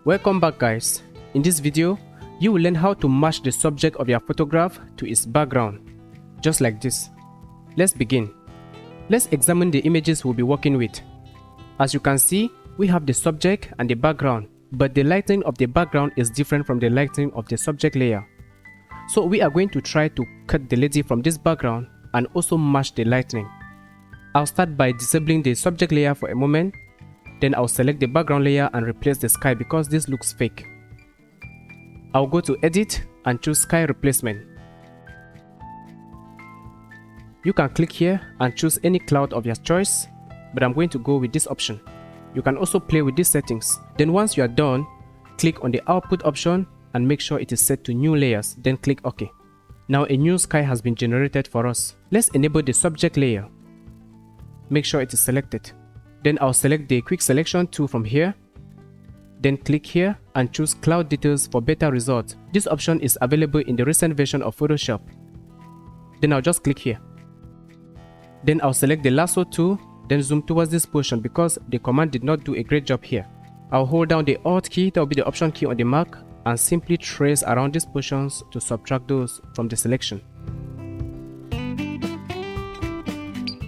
Welcome back, guys. In this video, you will learn how to match the subject of your photograph to its background, just like this. Let's begin. Let's examine the images we'll be working with. As you can see, we have the subject and the background, but the lighting of the background is different from the lighting of the subject layer. So we are going to try to cut the lady from this background and also match the lighting. I'll start by disabling the subject layer for a moment. Then I'll select the background layer and replace the sky because this looks fake. I'll go to edit and choose sky replacement. You can click here and choose any cloud of your choice, but I'm going to go with this option. You can also play with these settings. Then once you are done, click on the output option and make sure it is set to new layers, then click OK. Now a new sky has been generated for us. Let's enable the subject layer. Make sure it is selected. Then I'll select the quick selection tool from here. Then click here and choose cloud details for better results. This option is available in the recent version of Photoshop. Then I'll just click here. Then I'll select the lasso tool, then zoom towards this portion because the command did not do a great job here. I'll hold down the Alt key, that will be the option key on the Mac, and simply trace around these portions to subtract those from the selection.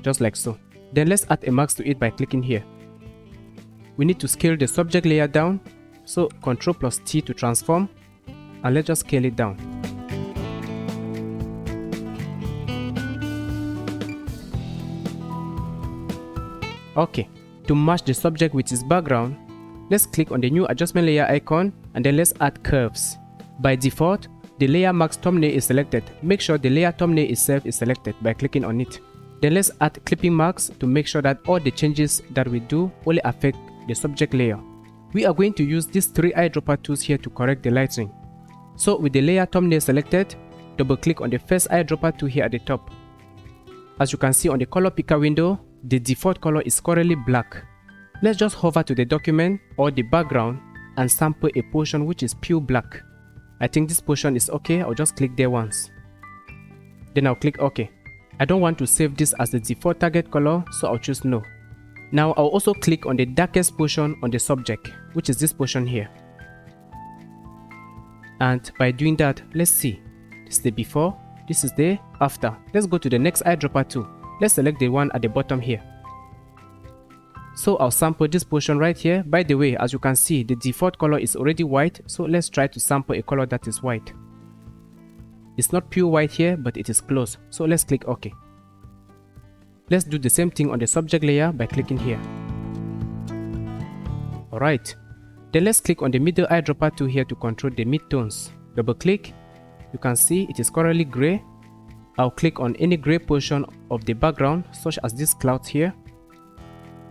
Just like so. Then let's add a mask to it by clicking here. We need to scale the subject layer down, so Ctrl+T to transform, and let's just scale it down. Okay, to match the subject with its background, let's click on the new adjustment layer icon and then let's add curves. By default, the layer mask thumbnail is selected. Make sure the layer thumbnail itself is selected by clicking on it. Then let's add clipping marks to make sure that all the changes that we do only affect the subject layer. We are going to use these three eyedropper tools here to correct the lighting. So with the layer thumbnail selected, double click on the first eyedropper tool here at the top. As you can see on the color picker window, the default color is currently black. Let's just hover to the document or the background and sample a portion which is pure black. I think this portion is okay. I'll just click there once. Then I'll click OK. I don't want to save this as the default target color, so I'll choose no. Now I'll also click on the darkest portion on the subject, which is this portion here. And by doing that, let's see. This is the before, this is the after. Let's go to the next eyedropper tool. Let's select the one at the bottom here. So I'll sample this portion right here. By the way, as you can see, the default color is already white, so let's try to sample a color that is white. It's not pure white here, but it is close, so let's click OK. Let's do the same thing on the subject layer by clicking here. Alright, then let's click on the middle eyedropper tool here to control the midtones. Double click, you can see it is currently gray. I'll click on any gray portion of the background, such as this cloud here.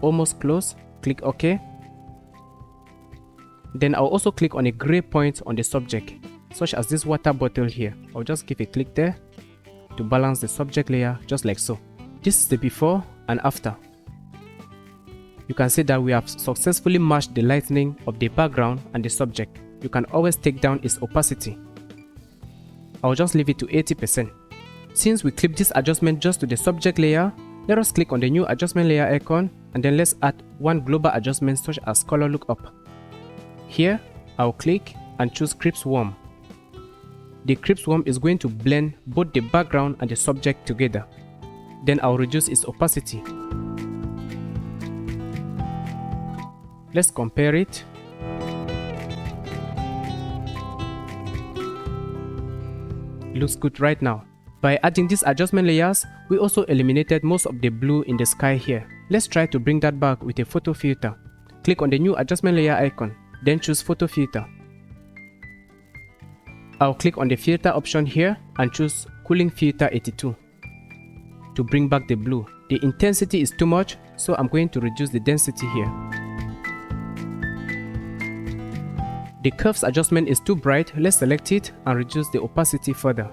Almost close, click OK. Then I'll also click on a gray point on the subject, such as this water bottle here. I'll just give a click there to balance the subject layer, just like so. This is the before and after. You can see that we have successfully matched the lighting of the background and the subject. You can always take down its opacity. I'll just leave it to 80%. Since we clip this adjustment just to the subject layer, let us click on the new adjustment layer icon and then let's add one global adjustment such as color lookup. Here, I'll click and choose Crisp Warm. The Crisp Warm is going to blend both the background and the subject together. Then I'll reduce its opacity. Let's compare it. Looks good right now. By adding these adjustment layers, we also eliminated most of the blue in the sky here. Let's try to bring that back with a photo filter. Click on the new adjustment layer icon, then choose photo filter. I'll click on the filter option here and choose Cooling Filter 82 to bring back the blue. The intensity is too much, so I'm going to reduce the density here. The curves adjustment is too bright. Let's select it and reduce the opacity further.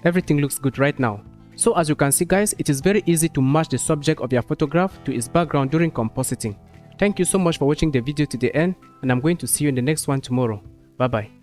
Everything looks good right now. So as you can see guys, it is very easy to match the subject of your photograph to its background during compositing. Thank you so much for watching the video to the end, and I'm going to see you in the next one tomorrow. Bye bye.